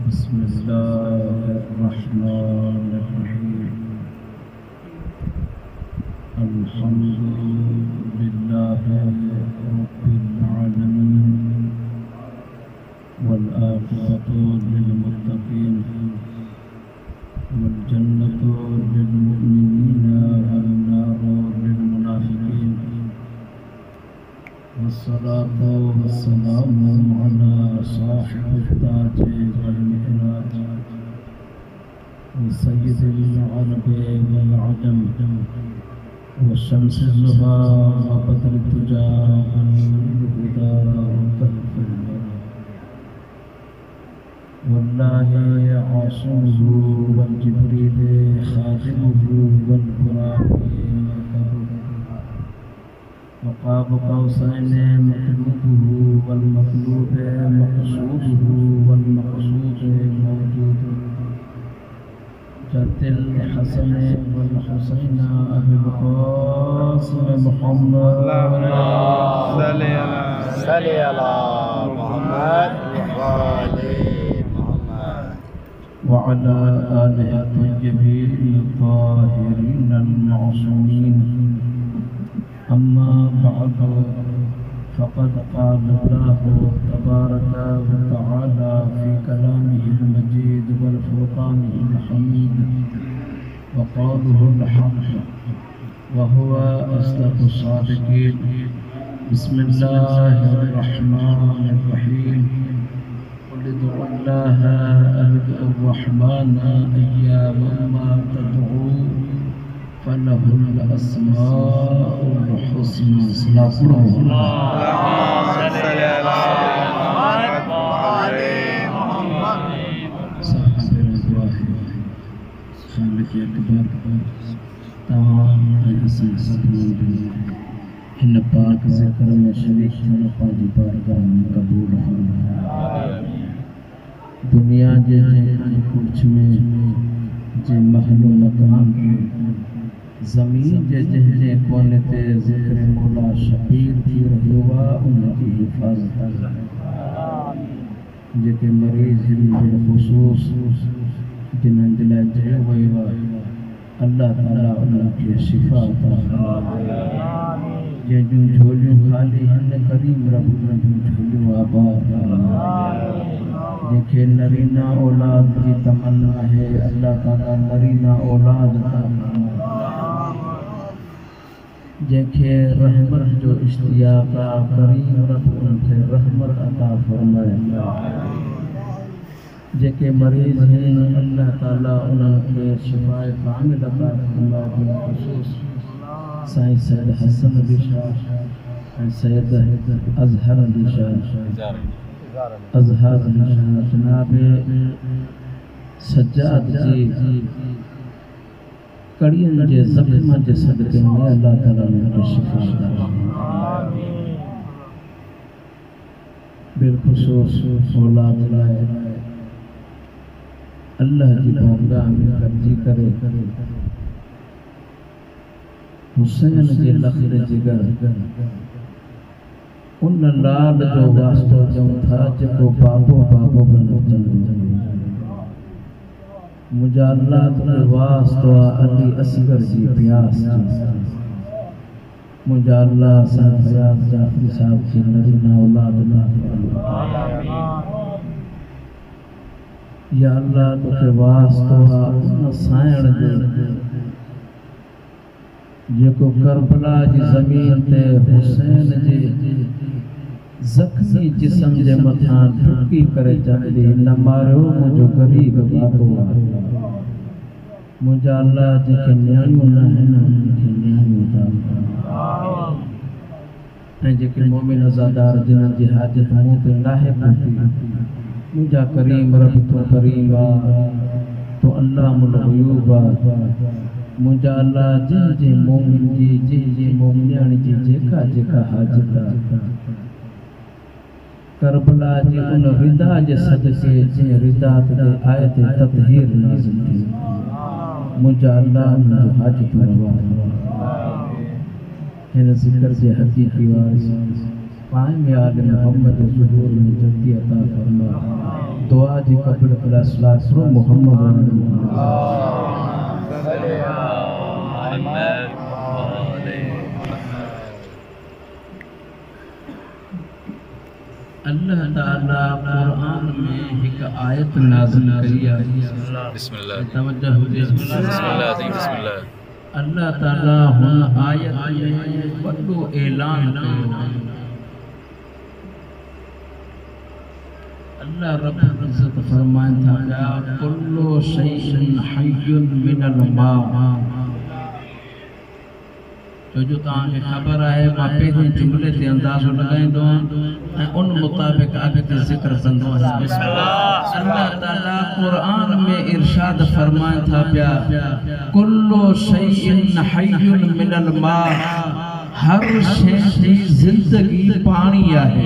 बिस्मिल्लाहिर्रहमानिर्रहीम। अल्हम्दुलिल्लाहि रब्बिल आलमीन वल आखिरतु लिल मुत्तकीन वल जन्नतु लिल मुमिनीन वन नारु लिल मुनाफिकीन। वस्सलातु वस्सलामु अला साहिबित ताज वल मिहराज सय्यिदिल अरब वल अजम वशम्स ज़ुहा व बद्र तुजा व नूरुल हुदा व कहफुल वल्लाहि आसिमुहु वल जिब्रील खादिमुहु वल बुराक़ वक़ाब क़ौसैन मतलूबुहु वल मतलूब मक़सूदुहु वल मक़सूद मौजूद जतिल हसन वल हुसैन अबिल क़ासिम मुहम्मद सल्ली अला मुहम्मद व आले मुहम्मद व अला आलिहि तय्यबीन ताहिरीन अल-मअसूमीन। अम्मा बअद फ़क़द क़ाल अल्लाहु तबारक व तआला फ़ी कलामिहिल मजीद वल फ़ुरक़ानिहिल हमीद व क़ौलुहुल हक़ व हुवा अस्दक़ुस सादिक़ीन। बिस्मिल्लाहिर्रहमानिर्रहीम। क़ुल उदउल्लाहा अव उदउर्रहमाना अय्यामन मा तदऊ फलहुल अस्माउल हुस्ना। इन पाक ज़िक्र में शरीक थियण पंहिंजी बारगाह में क़बूल फरमाए। दुनिया जे कुछ में जे महलो मकान के ज़मीन जे जंहिंजे कोने ते ज़िक्र मौला शबीर थी रहियो आहे उनजी हिफ़ाज़त जेके मरीज़ बिलख़ुसूस जिन्हनि जे लाइ चयो वियो आहे अल्लाह ताला उन्हनि खे शिफ़ा अता फ़रमाए। जंहिंजूं झोलियूं ख़ाली आहिनि करीम रब उन्हनि जूं झोलियूं आबाद फ़रमाए। जंहिंखे नरीना औलाद जी तमन्ना आहे अल्लाह ताला नरीना औलाद अता फ़रमाए। जंहिंखे रहमत जो इश्तियाक़ आहे करीम रब उनखे रहमत अता फ़रमाए। जेके मरीज़ आहिनि अल्लाह ताला उन्हनि खे शिफ़ाए कामिल अता फ़रमाए। बिलख़ुसूस साईं सैयद हसन अली शाह ऐं सैयद अज़हर अली शाह अज़हर अली शाह जनाब सज्जाद जी कड़ियन जे ज़ख्म जे सदक़े में अल्लाह ताला उनखे शिफ़ा अता फ़रमाए। बिलख़ुसूस औलाद लाइ अल्लाह जी बारगाह में कर्जी करे हुसैन जे लख़्र जिगर उन लाल जो वास्तो ॾियूं था जेको बाबो बाबो बि नचंदो। मुंहिंजा अल्लाह जो वास्तो आहे अली असगर जी प्यास जी। मुंहिंजा अल्लाह साईं फयाज़ जाफ़री साहब खे नरीना औलाद अता फ़रमाए। या अल्लाह तोखे वास्तो आहे उन साइण जो जेको करबला जी ज़मीन ते हुसैन जे ज़ख्मी जिस्म जे मथां ठुकी करे चवंदी न मारियो मुंहिंजो ग़रीब बाबो आहे। मुंहिंजा अल्लाह जेके नियाणियूं न आहिनि उन्हनि खे जेके मोमिन अज़ादार जिन्हनि जी हाजत मूं ते लाहे पहुती मुंहिंजा करीम रब तो करीम तो अल्लाह मुल ग़ुयूब मुंहिंजा अल्लाह जे मोमिन जी जे मोमिन जी जेका जेका हाजत करबला जी उन रिदा जे सदके जे रिदा ते आयत तत्हीर नाज़िल थी मुंहिंजा अल्लाह मुंहिंजो हाजत रवा इन ज़िक्र जे हक़ीक़ी वारिस पाए में आल मोहम्मद ज़ुहूर में जल्दी अता फरमा दुआ जी कबूल कला सलात मोहम्मद अल्लाह ताला कुरान में एक आयत नाज़िल करी है बिस्मिल्लाह तवज्जो बिस्मिल्लाह अल्लाह ताला हुन आयत में वॾो ऐलान कयो अल्लाह रब इज़्ज़त फरमाइन था कुल्लु शैइन हय्युन मिनल मा जो तव्हांखे ख़बर आहे मां पहिरें जुमले ते अंदाज़ो लगाईंदो ऐं उन मुताबिक़ अॻिते ज़िक्र कंदो अल्लाह ताला क़ुरान में इरशाद फरमाइन था पिया कुल्लु शैइन हय्युन मिनल मा हर शइ जी ज़िंदगी पाणी आहे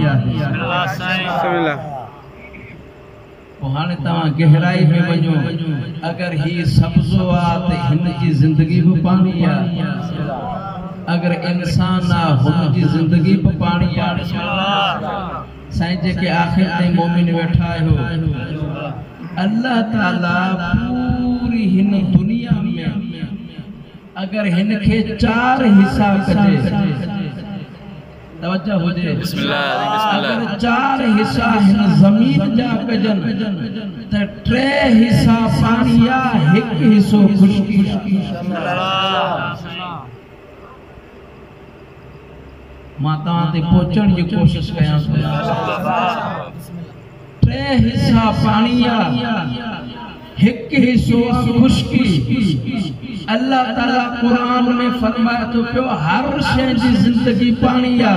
हाणे तव्हां गहराई में वञो अगर ही सब्ज़ो आहे त हिन जी ज़िंदगी भी पाणी आहे अगर इंसान आहे हुन जी ज़िंदगी भी पाणी आहे साईं जेके आखिर ताईं मोमिन वेठा आहियो अल्लाह ताला पूरी हिन दुनिया में अगर हिन खे 4 हिस्सा कजे तवज्जो हुजे अगर 4 हिस्सा हिन ज़मीन जा कजन त 3 हिस्सा पानी आ 1 हिस्सो खुशकी मां तव्हां ते पहुचण जी कोशिश कयां 3 हिस्सा पानी आ 1 हिस्सो खुशकी अल्लाह ताला कुरान में फरमाए तो पियो हर शइ जी ज़िंदगी पानी आ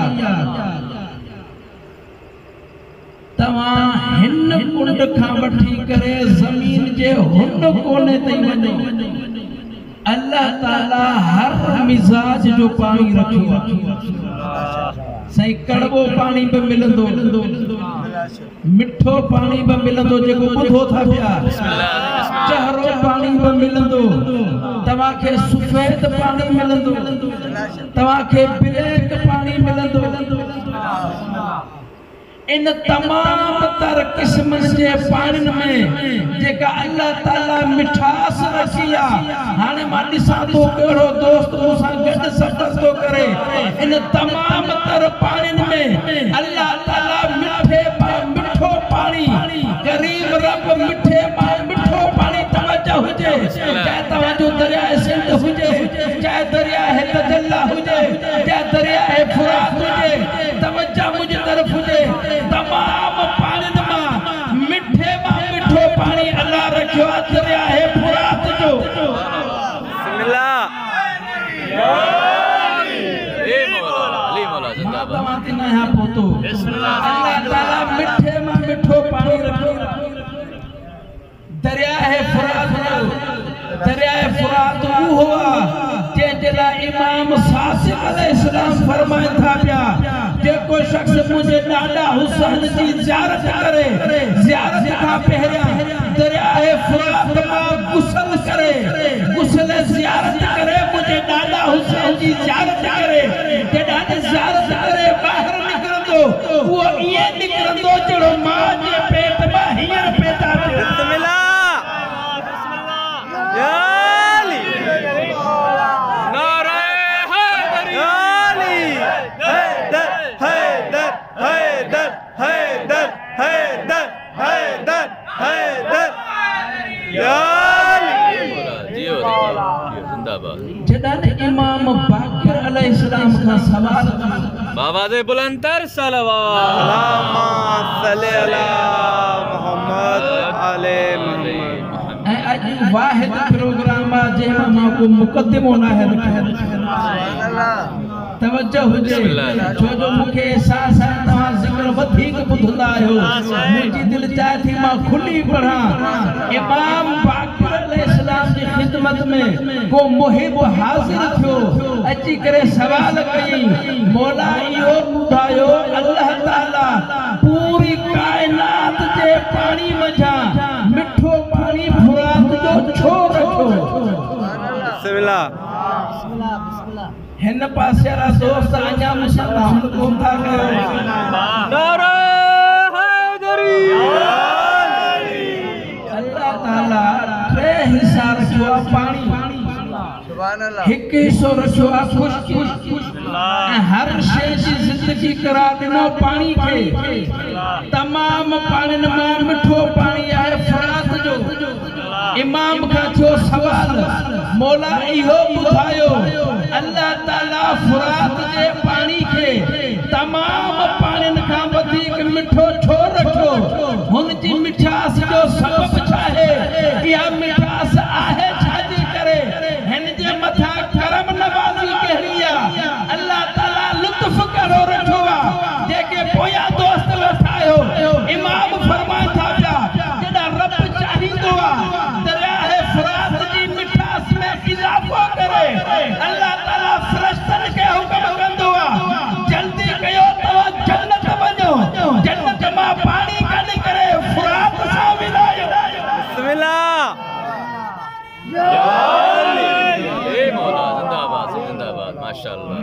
तव्हां हिन कुंड खां वठी करे ज़मीन जे हुन कोने ताईं वञो अल्लाह ताला हर मिजाज जो पानी रखियो सही कड़वो पानी भी मिलंदो मिठो पानी भी मिलंदो जेको ॿुधो था पिया चहरो पानी भी मिलंदो तव्हांखे सफेद पानी मिलंदो तव्हांखे ब्लैक पानी मिलंदो इन तमाम तर किस्म जे पानी में जेका अल्लाह ताला मिठास रखी आ हाने मां ॾिसां थो कहिड़ो दोस्त मूंसां गॾु सफ़र थो करे इन तमाम तर पानी में अल्लाह ताला मिठो पानी गरीब रब मिठो पानी तवज्जो हुजे चाहे तव्हांजो दरिया सिंध हुजे चाहे दरिया तजल्ला हुजे चाहे दरिया फुरात हुजे तवज्जो मुझे तरफ हुजे तमाम पानी मां मिठो पानी अल्लाह रखियो दरिया फुरात जो बिस्मिल्लाह ए मौला जिंदाबाद मां तिना यहां पोतो अल्लाह ताला मिठे मां मिठो पानी रखियो दरिया फुरात वो हुआ जेला इमाम सासिक अलैहिस्सलाम फरमाइन था पिया जेको शख्स मुझे नाना हुसैन जी ज़ियारत करे ज़ियारत का पहरिया दरिया फुरात मां गुस्ल करे गुस्ल ज़ियारत करे मुझे नाना हुसैन जी ज़ियारत करे जेड़ा ज़ियारत करे बाहर निकरंदो वो ये निकरंदो जड़ो मां जे पेट में हींअर पैदा बिस्मिल्लाह या अली नारे हैदर हैदर हैदर हैदर हैदर हैदर हैदर हैदर या अली जियो जिंदाबाद जदा इमाम बाकिर अलैहिस्सलाम का सवाल बाबा दे बुलंदर सलवात अल्लाहुम्मा सल्ली अला मुहम्मद आले आज वाहिद प्रोग्राम जे मां को मुकद्दिमो ना है तवज्जो हुजे छो जो मूंखे एहसास आहे तव्हां ज़िक्र वधीक ॿुधंदा आहियो मुंहिंजी दिलि चाहे थी मां खुली पढ़ां इमाम बाक़र अलैहिस्सलाम जी ख़िदमत में को मुहिब हाज़िर थियो अची करे सवाल कई मौला इहो ॿुधायो अल्लाह ताला पूरी कायनात जे पाणी मंझां मिठो पाणी फुरात जो छो रखियो बिस्मिल्लाह हिन पासे वारा दोस्त अञा मुसलमान कोन था कयो नारा हैदरी अल्लाह ताला टे हिस्सा रखियो आहे पाणी सुभान अल्लाह हिकु हिस्सो रखियो आहे खुश्की ऐं हर शइ जी ज़िंदगी करार ॾिनो पाणी खे तमामु पाणिनि मां मिठो पाणी आहे फरात जो इमाम खां थियो सवाल मौला इहो ॿुधायो अल्लाह ताला फरात जे पाणी खे तमामु पाणिनि खां वधीक मिठो छो रखियो हुन जी मिठास जो सबब छा आहे इहा मिठास आहे छाजे करे हिन जे मथां करम नवाज़ी कहिड़ी आहे अल्लाह ताला लुत्फ़ करो रखियो आहे जेके पोयां दोस्त वेठा आहियो इमाम फरमाइनि था पिया जेॾा रब चाहींदो आहे दरियाह फरात जी मिठास में इज़ाफ़ो करे अल्लाह ताला फ़रिश्तनि खे हुक्म कंदो आहे जल्दी कयो तव्हां जन्नत वञो जन्नत मां पाणी कढी करे फरात सां मिलायो बिस्मिल्लाह मौला जिंदाबाद माशाअल्लाह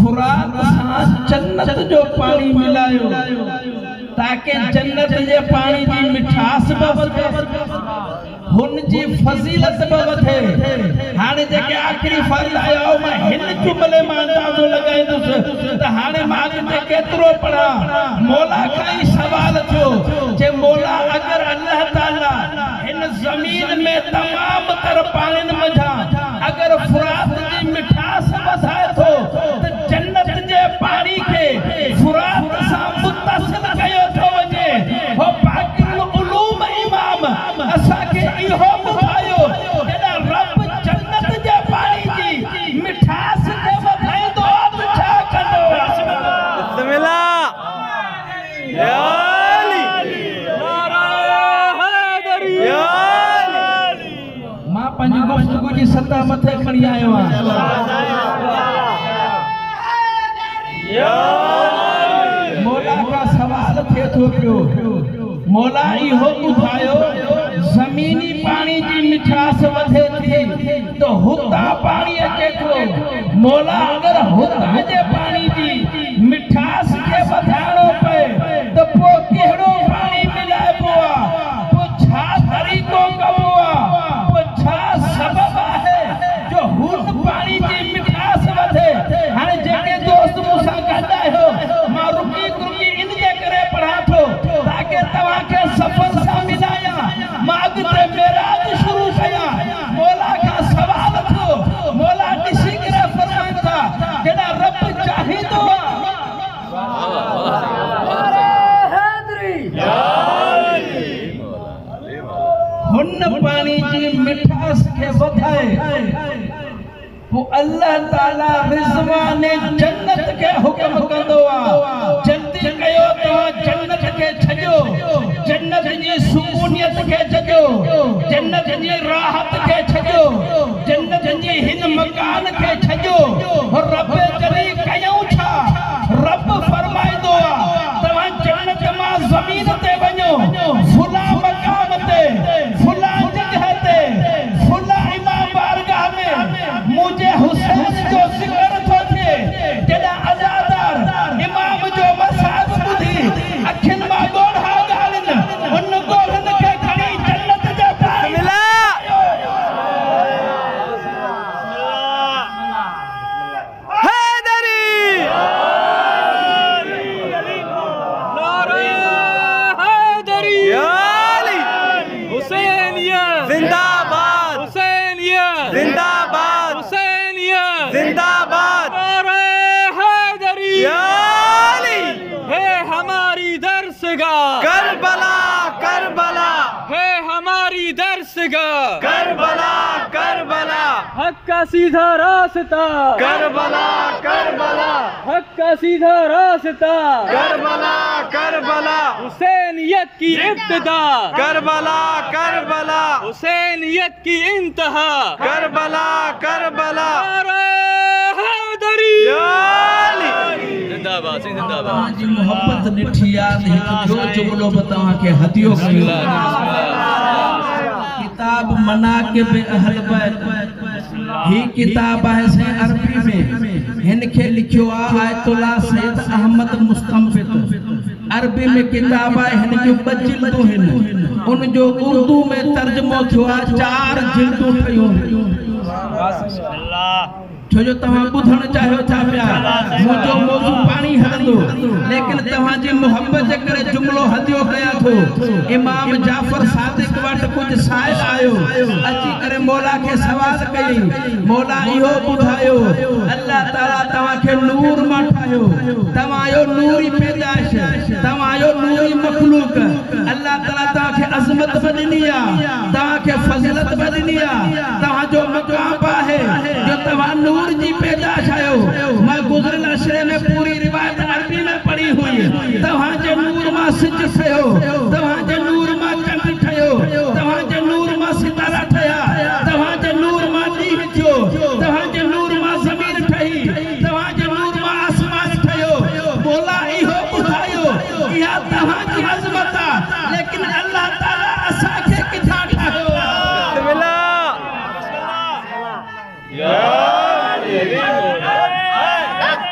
फरात सां जन्नत जो पाणी मिलायो ताकि जन्नत जे पाणी जी मिठास बि वधे हुन जी फज़ीलत बि वधे हाणे जेके आख़िरी फर्ज़ आयो मां हिन जुमले मां अंदाज़ो लॻाईंदुसि त हाणे मां अॻिते केतिरो पढ़ां मौला खां ई सवाल थियो जे मौला अगरि अल्लाह ताला हिन ज़मीन में तमामु तर पाणिनि मंझां अगरि फरात जी मिठास वधाए थो त जन्नत जे पाणी खे फरात सां मुत्तसिल कयो थो वञे हो बाक़िल उलूम इमाम असांखे इहो ॿुधायो जेॾा रब जन्नत जे पाणी जी मिठास खे वधाईंदो त छा कंदो बिस्मिल्लाह या अली नारा हैदरी या अली मां पंहिंजी गुफ़्तगू जी सतह मथे खणी आयो आहियां मौला खां सवाल थिए थो पियो मौला इहो ॿुधायो ज़मीनी पाणी जी मिठास वधे थी त हुतां पाणी अचे थो मौला अगरि हुतां जे पाणी जी मिठास खे वधाइणो पए त पोइ कहिड़ो पाणी मिलाइबो आहे पोइ छा तरीक़ो कबो आहे पोइ छा सबब आहे जो हुन पाणी जी मिठास वधे हाणे जेके दोस्त मूंसां गॾु आहियो मां रुकी रुकी इन जे करे पढ़ां थो ताकि तव्हांखे सफ़र सां मिलायां मां अॻिते मेराज शुरू कयां मौला खां सवाल थियो मौला ॾिसी करे फरमाइनि था जेॾा रब चाहींदो आहे हुन पाणी जी मिठास खे वधाए पोइ अल्लाह ताला रिज़वान जन्नत खे हुक्म कंदो आहे जल्दी कयो तव्हां जन्नत खे छॾियो जन्नत जी सुकूनियत खे छॾियो जन्नत जी राहत खे छॾियो जन्नत जी हिन मकान खे छॾियो रब जॾहिं कयूं छा रब फरमाईंदो आहे तव्हां जन्नत मां ज़मीन ते वञो फुला मकाम ते फुला जगह ते फुला इमाम बारगाह में मुझे हुसैन जो ज़िक्र थो थिए जेॾा अज़ादार इमाम जो मसाब ॿुधी अखियुनि मां ॻोढ़ा ॻाल्हिनि उन ॻोढ़नि खे खणी जन्नत जे पाणी हैदरी नारा हैदरी या अली हुसैनियत जिंदाबाद हुसैनियत जिंदाबाद हुसैनियत जिंदाबाद नारा हैदरी या अली है हमारी दर्सगाह करबला करबला है हमारी जारी दरसगाह करबला करबला हक का सीधा रास्ता करबला करबला हक का सीधा रास्ता करबला करबला हुसैनियत की इब्तिदा करबला करबला हुसैनियत की इंतहा करबला करबला नारे हैदरी जिंदाबाद सिंह जिंदाबाद जी मोहब्बत निठी याद हिक जो जुमलो बतावा के हदियो कयो किताब मनाकिब अहल बैत ही किताब है से अरबी में इनके लिखियो आयतुल्लाह सैयद अहमद मुस्तंबित अरबी में किताब है इनके बजिल्दो हिन उन जो उर्दू में तर्जुमो थियो 4 जिल्दू ठयो छो जो तवा बुधण चाहो था प्या मुजो मौजू पानी हलंदो लेकिन तवा जी मोहब्बत जे करे जुमलो हदियो कया थो इमाम जाफर सादिक वट कुछ साइल आयो अची करे मौला के सवाल कई मौला इहो बुधायो अल्लाह ताला तवा के नूर मा ठायो तवा यो नूरी पैदाइश तवा यो नूरी मखलूक अल्लाह ताला तवा के अजमत बदनिया तवा के फजीलत बदनिया तवा जो मकाम है जो तवा नूर जी पैदाइश आयो मैं गुजरल अशरे में पूरी रिवायत अरबी में पढ़ी हुई तवा जे नूर मा सिज थयो तवा जे नूर मा चंद थयो तवा जे नूर मा सितारा थया तवा जे नूर मा दी थियो तवा जे नूर मा जमीन ठही तवा जे नूर मा आसमान थयो मौला इहो बुधायो या तवा जी अजमत लेकिन अल्लाह ताला असा के किथा ठायो बिस्मिल्लाह या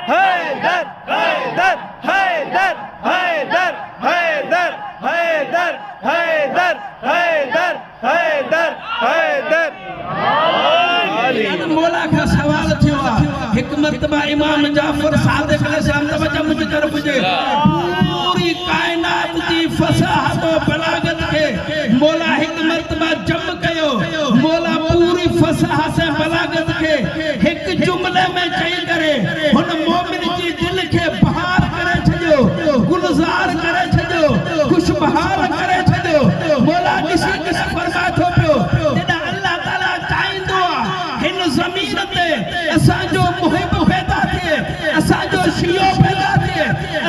हैदर हैदर हैदर हैदर हैदर हैदर हैदर हैदर हैदर हैदर मौला का सवाल थियो एक मर्तबा इमाम जाफर सादिक अलैहिस्सलाम तवज्जो मुझ तरफ जे पूरी कायनात जी फसाहत और बलागत के मौला एक मर्तबा जम कयो मौला पूरी फसाहत से बलागत के एक जुमले में चई करे हुन मोमिन जी दिल के बहार करे छजो गुलजार करे छजो खुशबहार करे छजो मौला किसी के फरमा थो पियो जेदा अल्लाह ताला चाइंदो हिन जमीन ते असा जो मुहिब पैदा थे असा जो शियो पैदा थे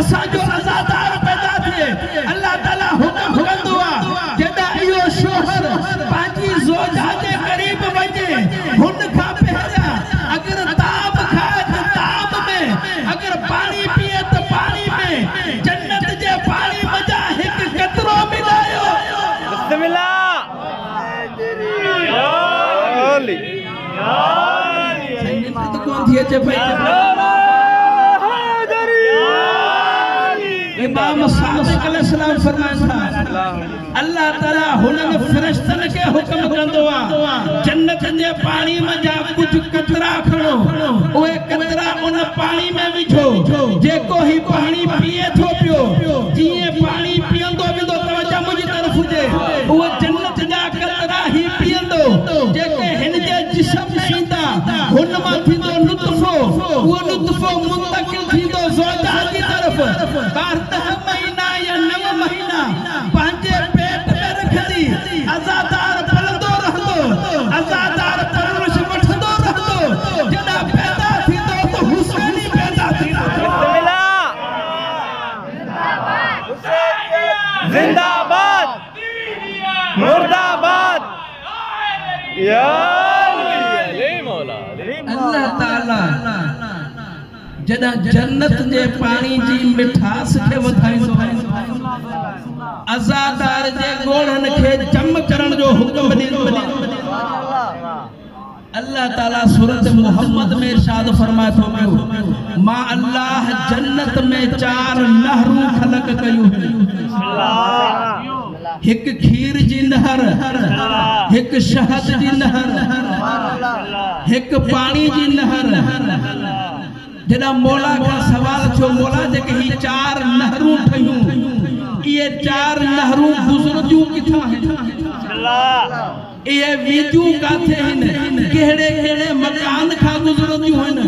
असा जो आजादार पैदा थे अल्लाह ताला हुक्म कंदो जेदा इयो शोहर पाजी जोजा जे करीब वजे हुन का पहरा अगर ताब खाए तो ताब में अगर पानी पिए तो पानी में जन्नत जे पानी मजा एक कतरो मिलायो बिस्मिल्लाह या अली तो कौन थी चे भाई इमाम सादिक अलैहिस्सलाम फरमाया था अल्लाह ताला हुनन फरिश्तन के हुक्म कंदो जन्नत जे पानी में जा कुछ कतरा खणो ओए कतरा उन पानी में विझो जेको ही पानी पिए थो पियो जिए पानी पियंदो विंदो तवज्जो मुझी तरफ जे वो जन्नत जा कतरा ही पियंदो जेके हिन जे जिस्म में इंदा हुन मा थींदो लुत्फो वो लुत्फो मुंतकिल थींदो ज़ौजा जी तरफ 12 महीना या 9 महीना पांचे पेट में रखदी आजादार पलंदो रहंदो आजादार परवरिश वठंदो रहंदो जदा पैदा थींदो तो हुसैनी पैदा थींदो बिस्मिल्लाह जिंदाबाद मुर्दाबाद या ले मौला अल्लाह ताला जदा जन्नत जे पानी जी मिठास के वधाइंदो आजादार जे गोड़न के जम करण जो हुक्म ॾींदो अल्लाह ताला सूरत मोहम्मद में इरशाद फरमाए थो मा अल्लाह जन्नत में 4 नहरूं खलक कयूं एक खीर जी नहर एक शहद जी नहर एक पानी जी नहर जदा मौला का सवाल छो मौला जे कही 4 नहरूं ठयूं ये 4 नहरूं गुजरजू किथा है ये विजू काथे हिन केड़े केड़े मकान खा गुजरजू हिन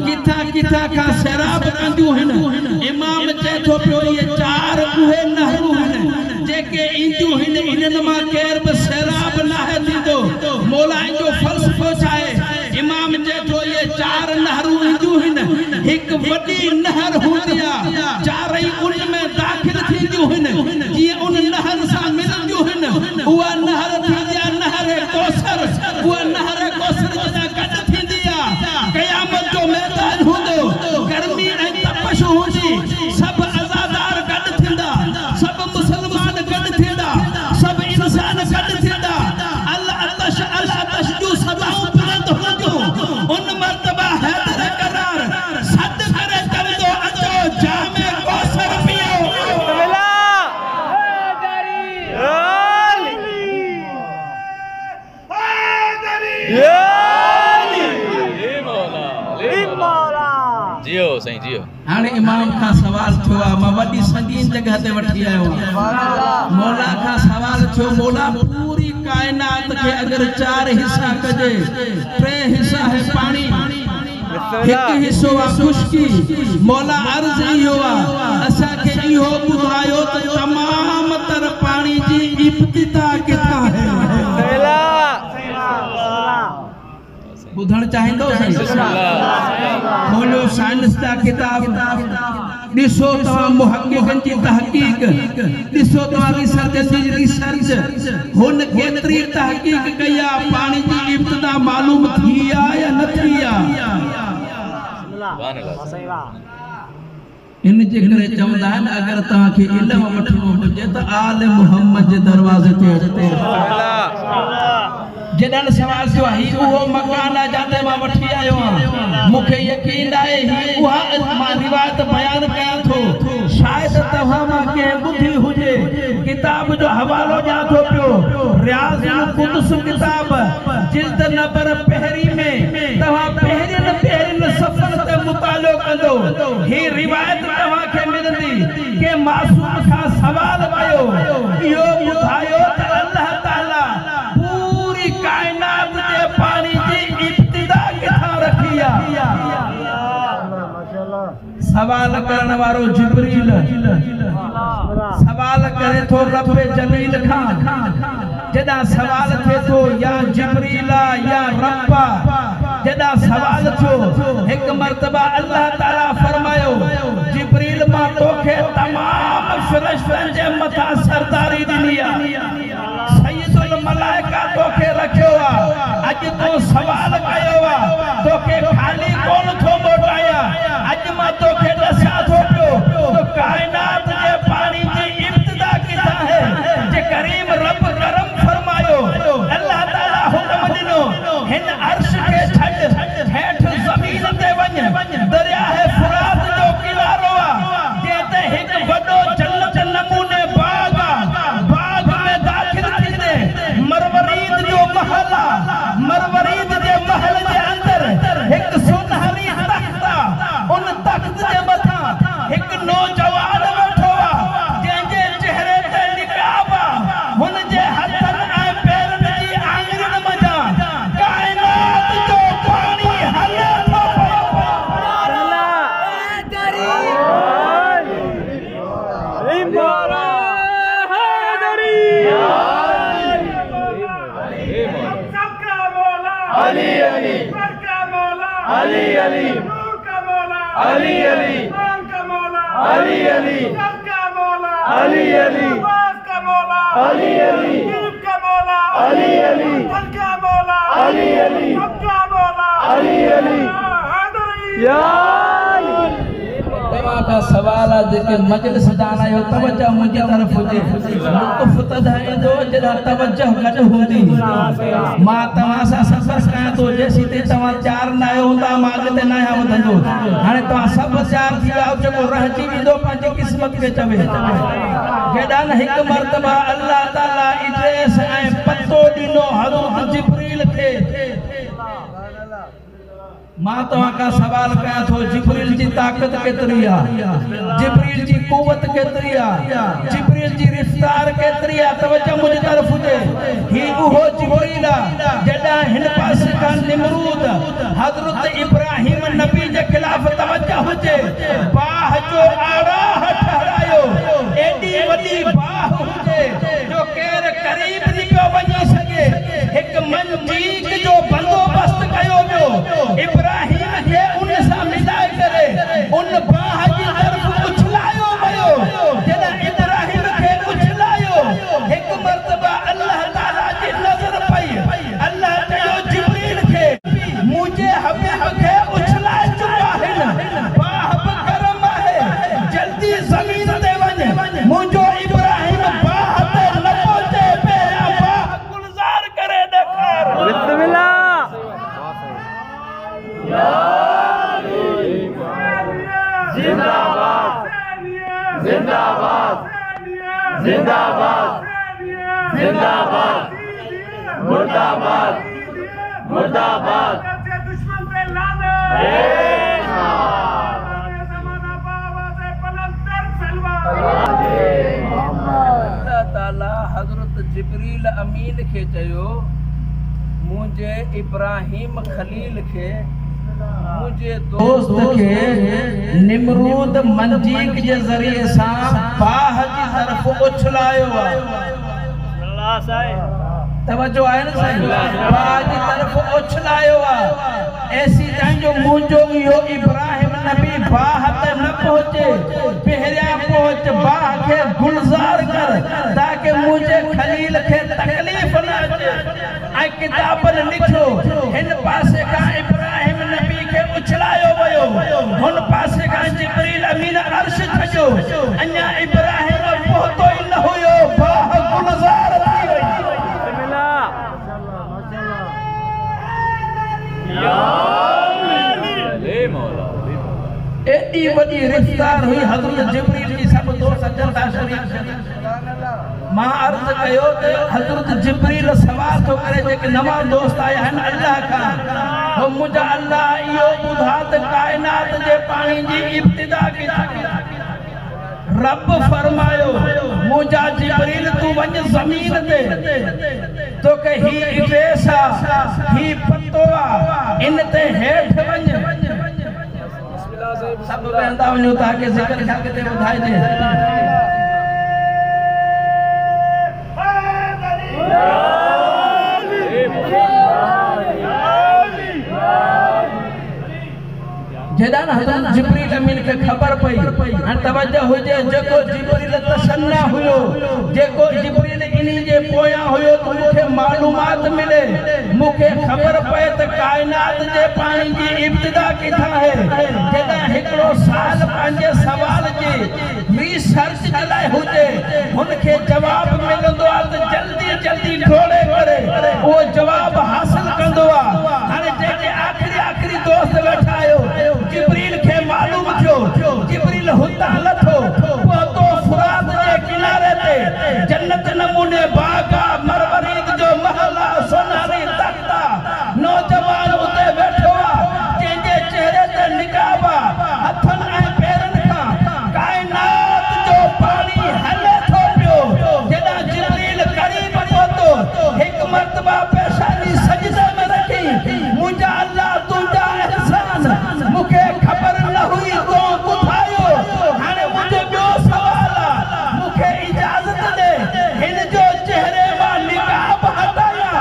किथा किथा का शराब कंदू हिन इमाम चे थो पियो ये 4 उहे नहरूं हिन जेके इंजू हिन इन्हनि मां केर बि सैराब नाहे थींदो मौला जो फ़लसफ़ो छाहे इमाम चए थो ये चार नहरूं ईंदियूं आहिनि हिकु वॾी नहर हूंदी आहे चारई उन में दाख़िल थींदियूं आहिनि जीअं उन नहर सां मिलंदियूं आहिनि उहा नहर थींदी आहे नहर कौसर उहा नहर कौसर जॾहिं गॾु थींदी आहे क़यामत जो मैदान हूंदो गर्मी ऐं तपश हूंदी सभु अज़ादार गॾु थींदा सभु मुसलमान गॾु थींदा सभु इंसान गॾु थींदा अल अतश जूं सदाऊं बुलंद हूंदियूं उन मर्तबा हैदर करार सद करे चवंदो अचो जामे कौसर पियो जियो साईं जियो हाणे इमाम खां सवाल थियो आहे मां वॾी संगीन जगह ते वठी आयो मौला खां सवाल थियो मौला पूरी कायनात खे अगर चार हिस्सा कजे टे हिस्सा है पानी हिकु हिस्सो आहे खुशकी मौला अर्ज़ इहो आहे असांखे इहो ॿुधायो त तमाम तर पाणी जी इब्तिदा किथां है ॿुधण चाहींदो खोलियो साइंस जा किताब ॾिसो तव्हां मुहक़िक़नि जी तहक़ीक़ ॾिसो तव्हां रिसर्च हुन केतिरी तहक़ीक़ कई आहे पाणी जी इब्तिदा मालूम थी आहे या न थी आहे इन जे करे चवंदा आहिनि अगरि तव्हांखे इल्म वठिणो हुजे त आल मुहम्मद जे दरवाज़े ते अचे जॾहिं सवाल थियो आहे उहो मकान आहे जिते मां वठी आयो आहियां मूंखे यकीन आहे उहा मां रिवायत बयान कयां थो शायदि तव्हां मां कंहिं ॿुधी हुजे किताब जो हवालो ॾियां थो पियो रियाज़ुल क़ुद्स किताब जिल्द नंबर पहिरीं में तव्हां पहिरियनि सफ़र ते मुतालो कंदो ही रिवायत तव्हांखे मिलंदी के मासूम खां सवाल कयो इहो ॿुधायो त अल्लाह ताला पूरी कायनात जे पाणी जी इब्तिदा किथां रखी आहे सवाल करण वारो जिब्रील सवाल करे थो रब जलील खां जॾहिं सवाल थिए थो या जिब्रील या रब जॾहिं सवाल थियो हिकु मर्तबा अल्लाह ताला फरमायो जिब्रील मां तोखे तमाम फ़रिश्तनि जे मथां सरदारी ॾिनी आहे सय्यदुल मलाइका तोखे रखियो आहे अॼु तो सवाल कयो आहे तोखे खाली कोन थो मोटाया अॼु मां तोखे ॾसां थो पियो तो कायनात जे पाणी जी इब्तिदा किथां है जे करीम रब करम फरमायो अल्लाह ताला हुक्म ॾिनो हिन अर्श खे छॾ हेठि ज़मीन ते वञ दरिया है फुरात जो किनारो आहे जंहिं ते हिकु वॾो जन्नत नमूने बाग आहे बाग में दाख़िल थींदे मरवरीद जो महल आहे मरवरीद जे महल जे अंदर हिकु सुनहरी तख़्त आहे उन तख़्त जे मथां हिकु नौजवान वेठो आहे जंहिंजे चेहरे ते निकाब आहे हुन जे हथनि ऐं पेरनि जी आङुरियुनि मंझां कायनात जो पाणी हले थो सवाल जेके मजलिस दान आयो तवज्जो मुंहिंजी तरफ़ हुजे लुत्फ़ तदाईंदो जॾहिं तवज्जो गॾु हूंदी मां तव्हां सां सफ़र कयां थो जेसीं ते तव्हां चार न आयो हूंदा मां अॻिते न आहियां वधंदो हाणे तव्हां सभु चार थी विया जेको रहिजी वेंदो पंहिंजी क़िस्मत खे चवे केॾांहुं हिकु मर्तबा अल्लाह ताला इद्रीस ऐं पतो ॾिनो हज़रत जिब्रील खे मां तव्हां खां सवाल कयां थो जिब्रील जी ताक़त केतिरी आहे जिब्रील जी क़ुवत केतिरी आहे जिब्रील जी रफ़्तार केतिरी आहे तवज्जो मुंहिंजी तरफ़ हुजे ही उहो जिब्रील आहे जॾहिं हिन पासे खां निमरूद हज़रत इब्राहिम नबी जे ख़िलाफ़ तवज्जो हुजे बाह जो आड़ा ठहरायो एॾी वॾी बाह हुजे जो केर मुर्दाबाद मुर्दाबाद दुश्मन पे लाने ज़माना बाबा से पलंदर सलवार अल्लाह ताला हज़रत जिब्रील अमीन खे चयो मुझे इब्राहिम खलील खे मुझे दोस्त के निमरूद मंजीक जे ज़रिए सां बाह जी तरफ उछलायो अल्लाह साईं तवज्जो है ना साईं बाह जी तरफ उछलायो ऐसी टाइम जो मुझो यो इब्राहिम नबी बाह ते न पहुंचे पहरिया पहुंच बाह के गुलजार कर ताकि मुझे खलील के तकलीफ न अचे ऐ किताबन लिखो इन पासे का इब्राहिम नबी के उछलायो वयो हुन पासे का जिब्रील अमीन अर्श छजो अन्या इब्राहिम पहुंचो ही न हुयो बाह गुलजार थी वई बिस्मिल्लाह या अली मौला एडी वडी रफ्तार हुई हजरत जिब्रील की सब दोस्त अजल का शरीफ मां अर्ज कयो ते हजरत जिब्रील सवाल तो करे जे कि नवा दोस्त आया है अल्लाह का हो मुझा अल्लाह यो बुधात कायनात जे पानी जी इब्तिदा की रब फरमायो मुझा जिब्रील तू वंज जमीन ते तो के ही इवेसा ही पतोआ इन ते हेठ वंज सब बहंदा वञो ताकि ज़िक्र खाके ते ॿुधाए ॾे जेदा न हज़रत जिब्रील अमीन के खबर पई हां तवज्जो हुजे जेको जिब्रील तसन्ना हुयो जेको जिब्रील इनी जे पोया हुयो तो मुखे मालूमात मिले मुखे खबर पए त कायनात जे पानी जी इब्तिदा किथा है जेदा हिकड़ो साल पंजे सवाल जी रिसर्च लाए हुजे उनके जवाब मिलंदो आ त जल्दी जल्दी ढोले करे वो जवाब हासिल कंदो आ हाने जेके आखिरी दोस्त बैठायो जिब्रील के मालूम थियो जिब्रील हुता लथो पहुतो फुरात जे किनारे ते जन्नत नमूने बागा मरवरीद जो महला सोनारी तख्ता नौजवान उते बैठो जंहिंजे चेहरे ते निकाब हथन ऐं पेरन खां कायनात जो पानी हले थो पियो जेदा जिब्रील करीब पहुतो हिक मर्तबा पेशानी सजदे में रखी मुंहिंजा अल्लाह तुंहिंजा एहसान मुखे खबर न हुई तो ॿुधायो हाणे मुंहिंजो ॿियो सवाल मुखे इजाज़त दे हिन जो चेहरे मां निकाब हटाया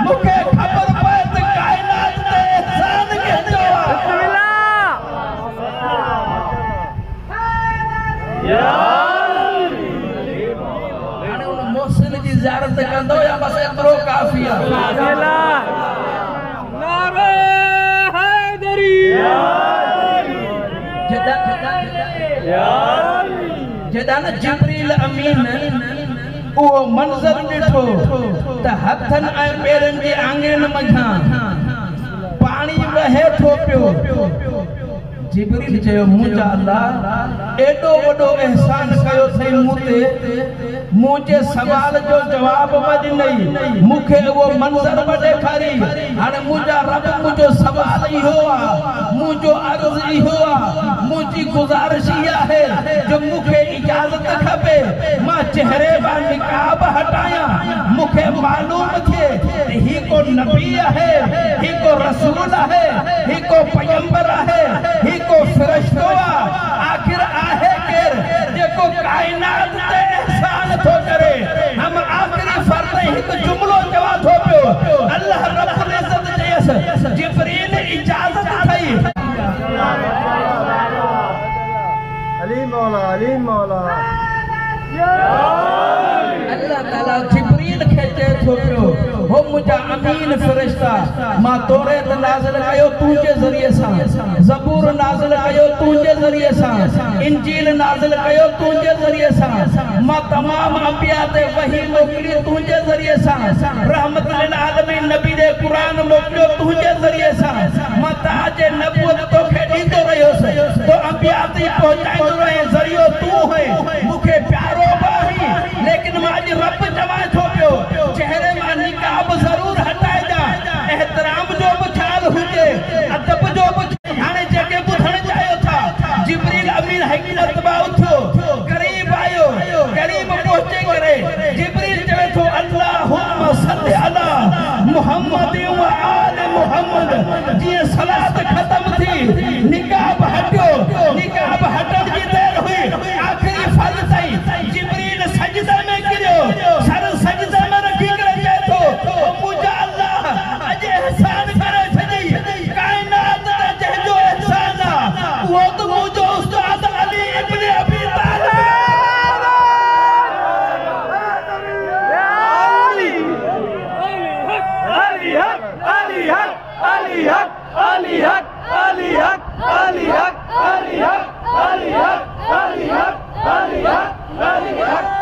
मुखे खबर पए त कायनात ते एहसान कंदो या हाणे उन मोहसिन जी ज़ियारत कंदो या बस एतिरो काफ़ी आहे नारे हैदरी जेदा न जिब्रील अमीन वो मंजर ॾिठो त हथन ऐं पेरन जी आङिरियुनि मंझां पाणी वहे थो पियो जिब्रील चयो मुंहिंजा अल्लाह एॾो वॾो एहसान कयो अथई मूं ते मुझे सवाल जो जवाब ॾिनई मूंखे उहो मंज़र ॾेखारी हाणे मुंहिंजा रब मुंहिंजो सवाल इहो आहे मुंहिंजो अर्ज़ इहो आहे मुंहिंजी गुज़ारिश इहा आहे जो मूंखे इजाज़त खपे मां चेहरे मां निकाब हटायां मूंखे मालूम थिए ही को नबी आहे ही को रसूल आहे ही को पैगंबर आहे ही को फ़रिश्तो आहे आखिर आहे केर जेको कायनात ते एहसान थो करे हम आखिरी फर्ज़ हिकु जुमलो चवा थो पियो अल्लाह रब्बुल इज़्ज़त चयसि जिब्रील इजाज़त थई अली मौला अल्लाह ताला जिब्रील खे चए थो पियो हो मुंहिंजा अमीन फ़रिश्ता मां तौरेत नाज़िल कयो तुंहिंजे ज़रिए सां ज़बूर नाज़िल कयो तुंहिंजे ज़रिए सां इंजील नाज़िल कयो तुंहिंजे ज़रिए सां मां तमाम अंबिया ते वही मोकिली तुंहिंजे ज़रिए सां रहमत लिल आलमीन नबी दे क़ुरान मोकिलियो तुंहिंजे ज़रिए सां मां ताज नबूवत तोखे ॾींदो रहियोसि तो अंबिया ताईं पहुचाईंदो रहे ज़रियो तूं है मूंखे प्यारो बाही लेकिन मां अॼु रब चवां थो पियो चेहरे मां निकाब ज़रूर हटाए मुहम्मद व आल मुहम्मद जी सलात खत्म थी निकाब हटण जी देर हुई आखिरी फर्ज ताई जिब्रील सजदा में गिरो सर सजदा में रखी करे जाए तो मुझा अल्लाह अजे एहसान करे छई कायनात दा जहजो एहसान वो तो मुझो उस्ताद अली इब्न अबी तालिब Ali Haq